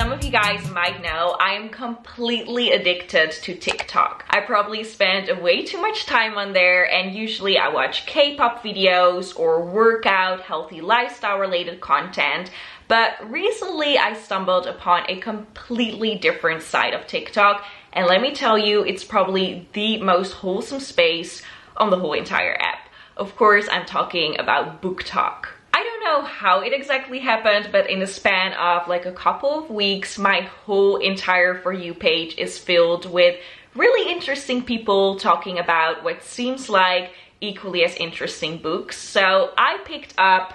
some of you guys might know, I am completely addicted to TikTok. I probably spend way too much time on there, and usually I watch K-pop videos or workout, healthy lifestyle related content. But recently I stumbled upon a completely different side of TikTok, and let me tell you, it's probably the most wholesome space on the whole entire app. Of course, I'm talking about booktok. I don't know how it exactly happened, but in the span of like a couple of weeks, my whole entire For You page is filled with really interesting people talking about what seems like equally as interesting books. So I picked up,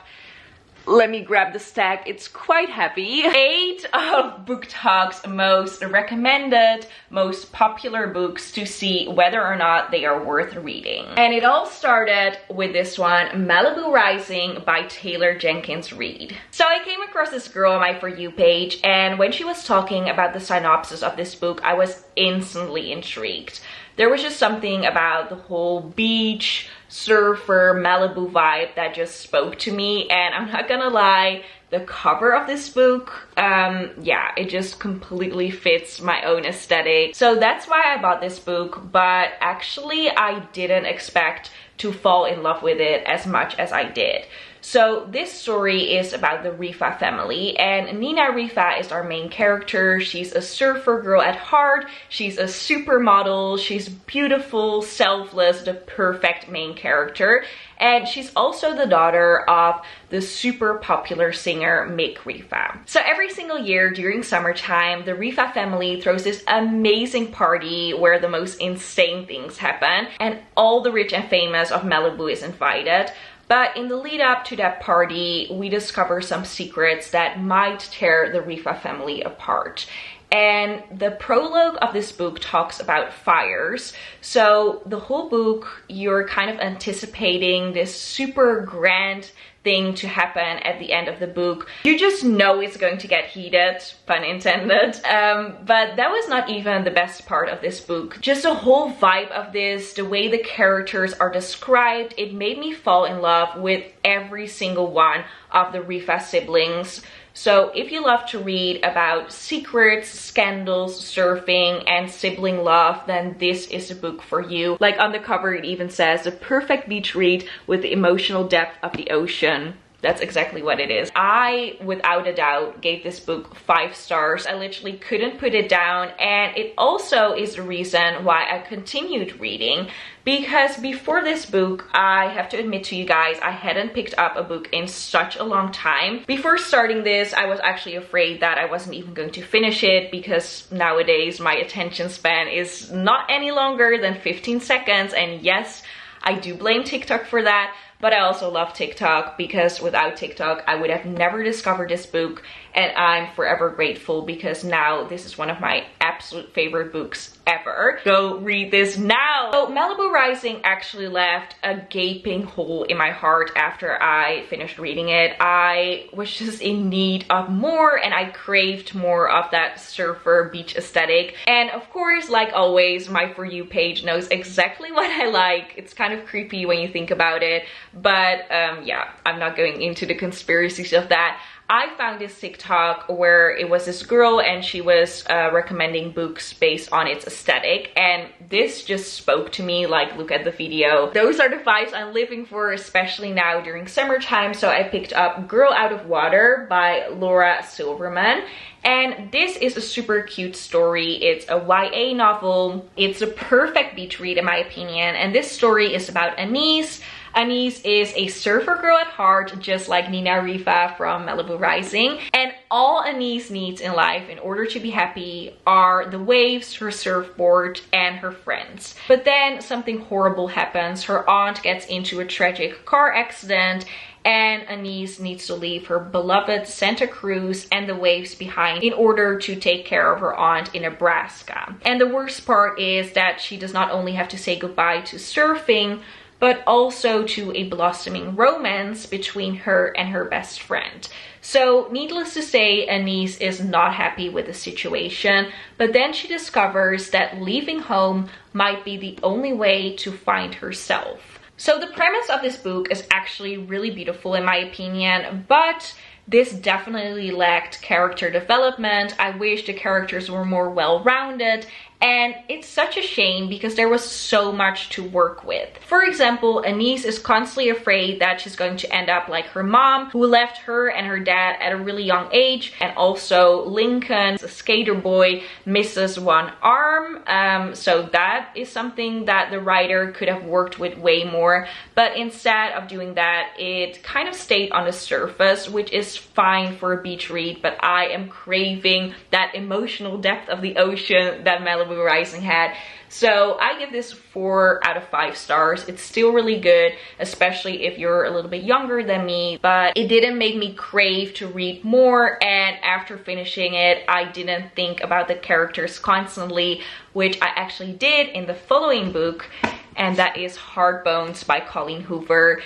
let me grab the stack, it's quite heavy, 8 of booktok's most recommended, most popular books to see whether or not they are worth reading. And it all started with this one, Malibu Rising by Jenkins Reid. So I came across this girl on my For You page, and when she was talking about the synopsis of this book, I was instantly intrigued. There was just something about the whole beach, surfer, Malibu vibe that just spoke to me, and I'm not gonna lie, the cover of this book, yeah, it just completely fits my own aesthetic. So that's why I bought this book, but actually I didn't expect to fall in love with it as much as I did. So this story is about the Rifa family, and Nina Rifa is our main character. She's a surfer girl at heart. She's a supermodel. She's beautiful, selfless, the perfect main character. And she's also the daughter of the super popular singer Mick Rifa. So every single year during summertime, the Rifa family throws this amazing party where the most insane things happen, and all the rich and famous of Malibu is invited. But in the lead up to that party, we discover some secrets that might tear the Rifa family apart. And the prologue of this book talks about fires. So the whole book, you're kind of anticipating this super grand thing to happen at the end of the book. You just know it's going to get heated, pun intended. But that was not even the best part of this book. Just the whole vibe of this, the way the characters are described, it made me fall in love with every single one of the Rifa siblings. So if you love to read about secrets, scandals, surfing, and sibling love, then this is a book for you. Like on the cover, it even says, the perfect beach read with the emotional depth of the ocean. That's exactly what it is. I, without a doubt, gave this book 5 stars. I literally couldn't put it down, and it also is the reason why I continued reading, because before this book, I have to admit to you guys, I hadn't picked up a book in such a long time. Before starting this, I was actually afraid that I wasn't even going to finish it, because nowadays my attention span is not any longer than 15 seconds, and yes, I do blame TikTok for that. But I also love TikTok, because without TikTok, I would have never discovered this book, and I'm forever grateful because now this is one of my absolute favorite books ever. Go read this now! So Malibu Rising actually left a gaping hole in my heart after I finished reading it. I was just in need of more, and I craved more of that surfer beach aesthetic. And of course, like always, my For You page knows exactly what I like. It's kind of creepy when you think about it. But yeah, I'm not going into the conspiracies of that. I found this TikTok where it was this girl and she was recommending books based on its aesthetic, and this just spoke to me. Like, look at the video. Those are the vibes I'm living for, especially now during summertime. So I picked up Girl Out of Water by Laura Silverman. And this is a super cute story. It's a YA novel. It's a perfect beach read in my opinion. And this story is about Anise. Anise is a surfer girl at heart, just like Nina Rifa from Malibu Rising. And all Anise needs in life in order to be happy are the waves, her surfboard, and her friends. But then something horrible happens. Her aunt gets into a tragic car accident, and Anise needs to leave her beloved Santa Cruz and the waves behind in order to take care of her aunt in Nebraska. And the worst part is that she does not only have to say goodbye to surfing, but also to a blossoming romance between her and her best friend. So needless to say, Anise is not happy with the situation, but then she discovers that leaving home might be the only way to find herself. So the premise of this book is actually really beautiful in my opinion, but this definitely lacked character development. I wish the characters were more well-rounded, and it's such a shame because there was so much to work with. For example, Anise is constantly afraid that she's going to end up like her mom, who left her and her dad at a really young age, and also Lincoln, a skater boy, misses one arm. So that is something that the writer could have worked with way more, but instead of doing that, it kind of stayed on the surface, which is fine for a beach read, but I am craving that emotional depth of the ocean that Malibu Rising had. So I give this 4 out of 5 stars. It's still really good, especially if you're a little bit younger than me, but it didn't make me crave to read more, and after finishing it, I didn't think about the characters constantly, which I actually did in the following book, and that is Hard Bones by Colleen Hoover.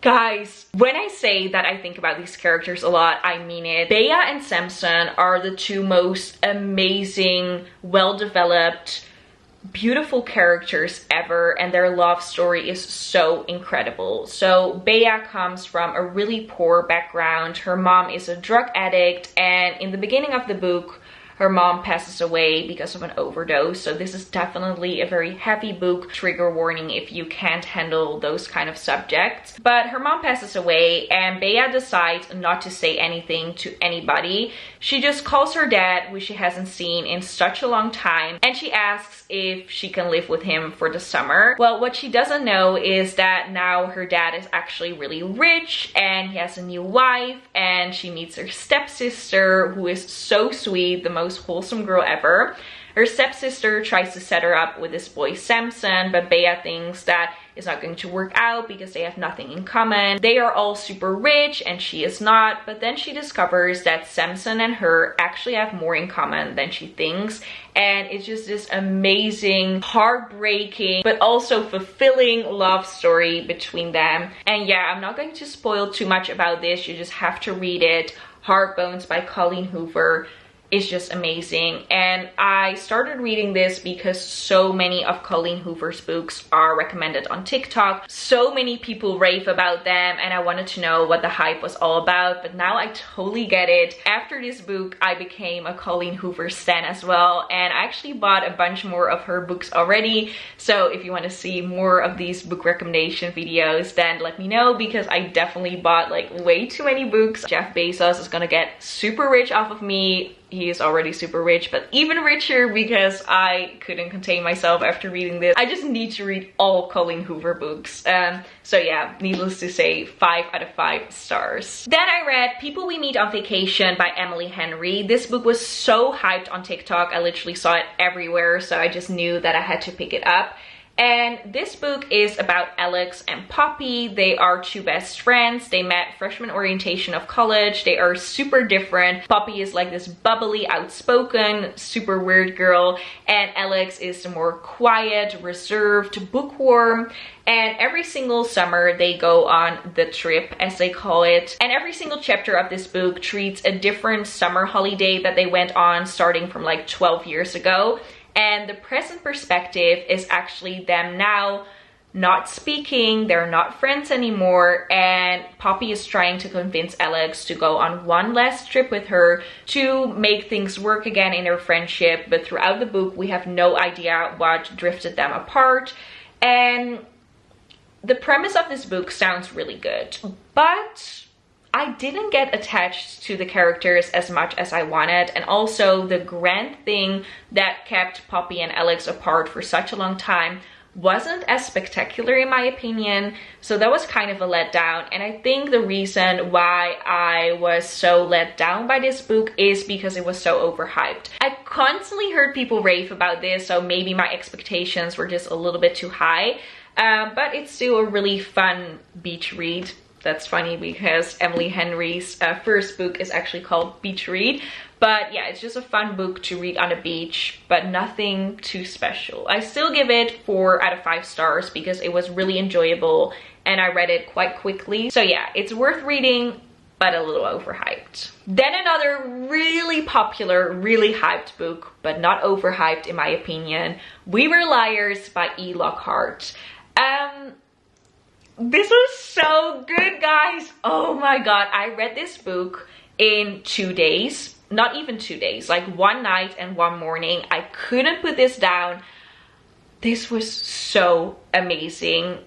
Guys, when I say that I think about these characters a lot, I mean it. Bea and Samson are the two most amazing, well-developed, beautiful characters ever, and their love story is so incredible. So Bea comes from a really poor background. Her mom is a drug addict, and in the beginning of the book, her mom passes away because of an overdose. So this is definitely a very heavy book. Trigger warning if you can't handle those kind of subjects. But her mom passes away, and Bea decides not to say anything to anybody. She just calls her dad, who she hasn't seen in such a long time, and she asks if she can live with him for the summer. Well, what she doesn't know is that now her dad is actually really rich, and he has a new wife, and she meets her stepsister, who is so sweet, the most wholesome girl ever. Her stepsister tries to set her up with this boy Samson, but Bea thinks that it's not going to work out because they have nothing in common. They are all super rich and she is not, but then she discovers that Samson and her actually have more in common than she thinks, and it's just this amazing, heartbreaking, but also fulfilling love story between them. And yeah, I'm not going to spoil too much about this, you just have to read it. Hard Bones by Colleen Hoover is just amazing, and I started reading this because so many of Colleen Hoover's books are recommended on TikTok. So many people rave about them, and I wanted to know what the hype was all about, but now I totally get it. After this book, I became a Colleen Hoover stan as well, and I actually bought a bunch more of her books already. So if you want to see more of these book recommendation videos, then let me know, because I definitely bought like way too many books. Jeff Bezos is gonna get super rich off of me. He is already super rich, but even richer because I couldn't contain myself after reading this. I just need to read all Colleen Hoover books. So yeah, needless to say, 5 out of 5 stars. Then I read People We Meet on Vacation by Emily Henry. This book was so hyped on TikTok. I literally saw it everywhere, so I just knew that I had to pick it up. And this book is about Alex and Poppy. They are two best friends. They met freshman orientation of college. They are super different. Poppy is like this bubbly, outspoken, super weird girl, and Alex is the more quiet, reserved, bookworm. And every single summer they go on the trip, as they call it. And every single chapter of this book treats a different summer holiday that they went on, starting from like 12 years ago. And the present perspective is actually them now not speaking, they're not friends anymore, and Poppy is trying to convince Alex to go on one last trip with her to make things work again in their friendship. But throughout the book, we have no idea what drifted them apart. And the premise of this book sounds really good, but I didn't get attached to the characters as much as I wanted, and also the grand thing that kept Poppy and Alex apart for such a long time wasn't as spectacular in my opinion, so that was kind of a letdown. And I think the reason why I was so let down by this book is because it was so overhyped. I constantly heard people rave about this, so maybe my expectations were just a little bit too high, but it's still a really fun beach read. That's funny because Emily Henry's first book is actually called Beach Read. But yeah, it's just a fun book to read on a beach, but nothing too special. I still give it 4 out of 5 stars because it was really enjoyable and I read it quite quickly. So yeah, it's worth reading, but a little overhyped. Then another really popular, really hyped book, but not overhyped in my opinion, We Were Liars by Lockhart. This was so good, guys. Oh my god, I read this book in 2 days. Not even 2 days, like one night and one morning. I couldn't put this down. This was so amazing.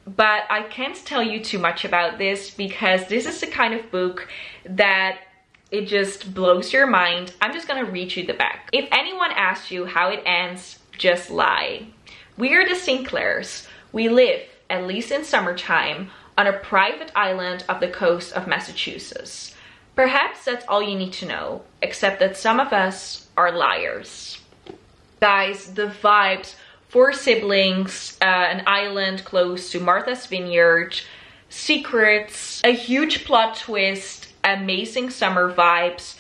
But I can't tell you too much about this because this is the kind of book that it just blows your mind. I'm just gonna read you the back. If anyone asks you how it ends, just lie. We are the Sinclairs. We live, at least in summertime, on a private island off the coast of Massachusetts. Perhaps that's all you need to know, except that some of us are liars. Guys, the vibes, 4 siblings, an island close to Martha's Vineyard, secrets, a huge plot twist, amazing summer vibes,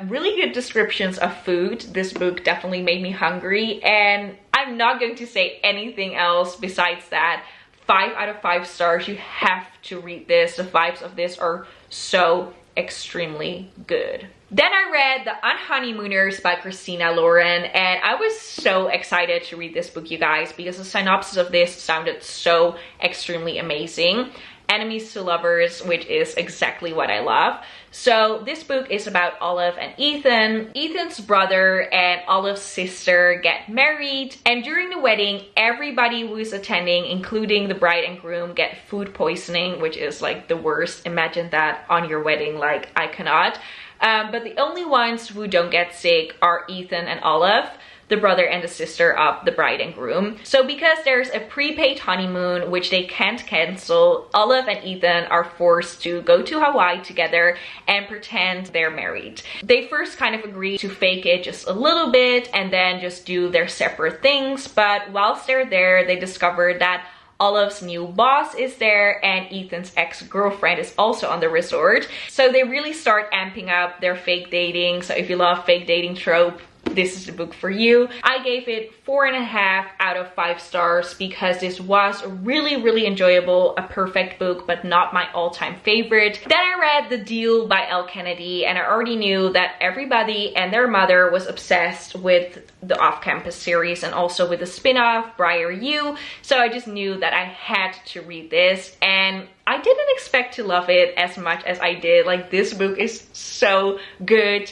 really good descriptions of food. This book definitely made me hungry, and I'm not going to say anything else besides that. 5 out of 5 stars. You have to read this. The vibes of this are so extremely good. Then I read The Unhoneymooners by Christina Lauren, and I was so excited to read this book, you guys, because the synopsis of this sounded so extremely amazing. Enemies to lovers, which is exactly what I love. So this book is about Olive and Ethan. Ethan's brother and Olive's sister get married, and during the wedding, everybody who is attending, including the bride and groom, get food poisoning, which is like the worst. Imagine that on your wedding. Like, I cannot. But the only ones who don't get sick are Ethan and Olive, the brother and the sister of the bride and groom. So because there's a prepaid honeymoon which they can't cancel, Olive and Ethan are forced to go to Hawaii together and pretend they're married. They first kind of agree to fake it just a little bit and then just do their separate things, but whilst they're there, they discover that Olive's new boss is there and Ethan's ex-girlfriend is also on the resort. So they really start amping up their fake dating. So if you love fake dating trope, this is the book for you. I gave it 4.5 out of 5 stars because this was really enjoyable, a perfect book, but not my all-time favorite. Then I read The Deal by Elle Kennedy, and I already knew that everybody and their mother was obsessed with the Off-Campus series and also with the spin-off Briar U, so I just knew that I had to read this, and I didn't expect to love it as much as I did. Like, this book is so good.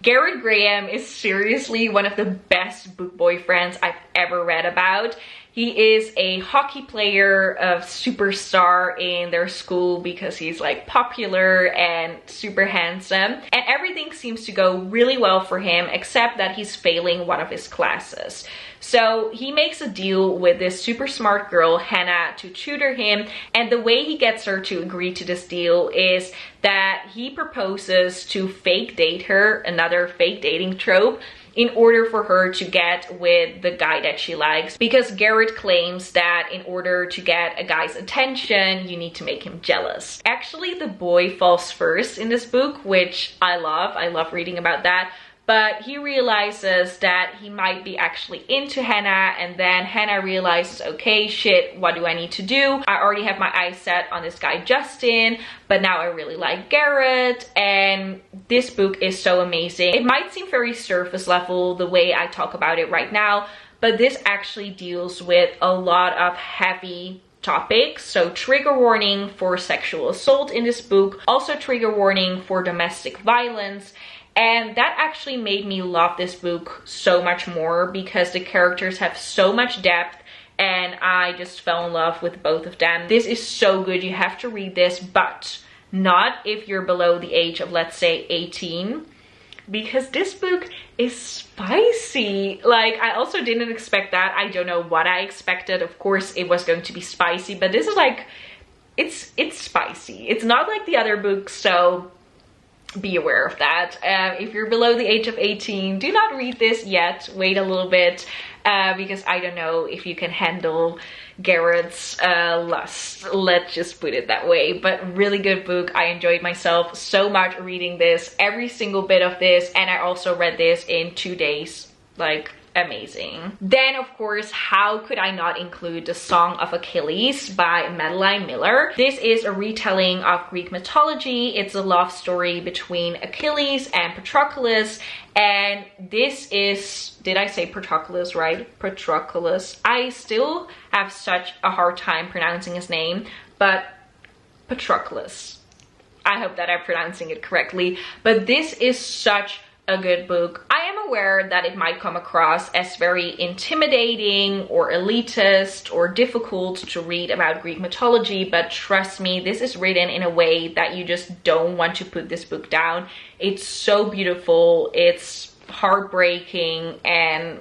Garrett Graham is seriously one of the best book boyfriends I've ever read about. He is a hockey player, a superstar in their school because he's like popular and super handsome. And everything seems to go really well for him except that he's failing one of his classes. So he makes a deal with this super smart girl, Hannah, to tutor him. And the way he gets her to agree to this deal is that he proposes to fake date her, another fake dating trope, in order for her to get with the guy that she likes, because Garrett claims that in order to get a guy's attention, you need to make him jealous. Actually, the boy falls first in this book, which I love. I love reading about that. But he realizes that he might be actually into Hannah, and then Hannah realizes, okay, shit, what do I need to do? I already have my eyes set on this guy Justin, but now I really like Garrett, and this book is so amazing. It might seem very surface level the way I talk about it right now, but this actually deals with a lot of heavy topics. So trigger warning for sexual assault in this book, also trigger warning for domestic violence. And that actually made me love this book so much more because the characters have so much depth and I just fell in love with both of them. This is so good. You have to read this, but not if you're below the age of, let's say, 18, because this book is spicy. Like, I also didn't expect that. I don't know what I expected. Of course, it was going to be spicy, but this is like, it's spicy. It's not like the other books, so be aware of that. If you're below the age of 18, do not read this yet. Wait a little bit because I don't know if you can handle Garrett's lust. Let's just put it that way. But really good book. I enjoyed myself so much reading this, every single bit of this, and I also read this in 2 days. Like, amazing. Then of course, how could I not include the Song of Achilles by Madeline Miller? This is a retelling of Greek mythology. It's a love story between Achilles and Patroclus, and this is, did I say Patroclus right? Patroclus. I still have such a hard time pronouncing his name, but Patroclus. I hope that I'm pronouncing it correctly, but this is such a good book. I am aware that it might come across as very intimidating or elitist or difficult to read about Greek mythology, but trust me, this is written in a way that you just don't want to put this book down. It's so beautiful, it's heartbreaking, and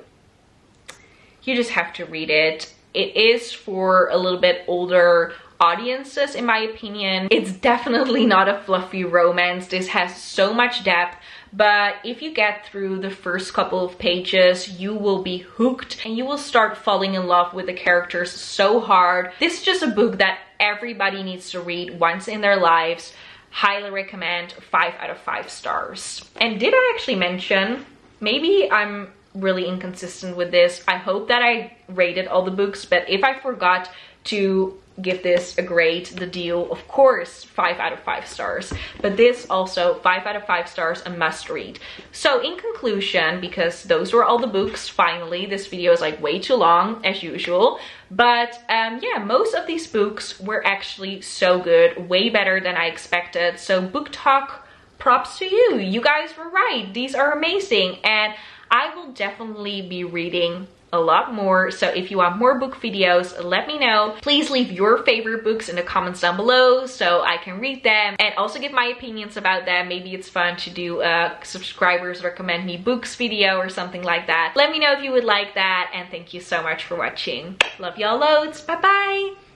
you just have to read it. It is for a little bit older audiences, in my opinion. It's definitely not a fluffy romance. This has so much depth, but if you get through the first couple of pages, you will be hooked and you will start falling in love with the characters so hard. This is just a book that everybody needs to read once in their lives. Highly recommend. 5 out of 5 stars. And did I actually mention, maybe I'm really inconsistent with this, I hope that I rated all the books, but if I forgot to give this a grade, the deal, of course, 5 out of 5 stars, but this also 5 out of 5 stars, a must read. So in conclusion, because those were all the books, finally, this video is like way too long as usual, but yeah, most of these books were actually so good, way better than I expected. So BookTok, props to you. You guys were right. These are amazing, and I will definitely be reading a lot more. So if you want more book videos, let me know. Please leave your favorite books in the comments down below so I can read them and also give my opinions about them. Maybe it's fun to do a subscribers recommend me books video or something like that. Let me know if you would like that, and thank you so much for watching. Love y'all loads. Bye bye.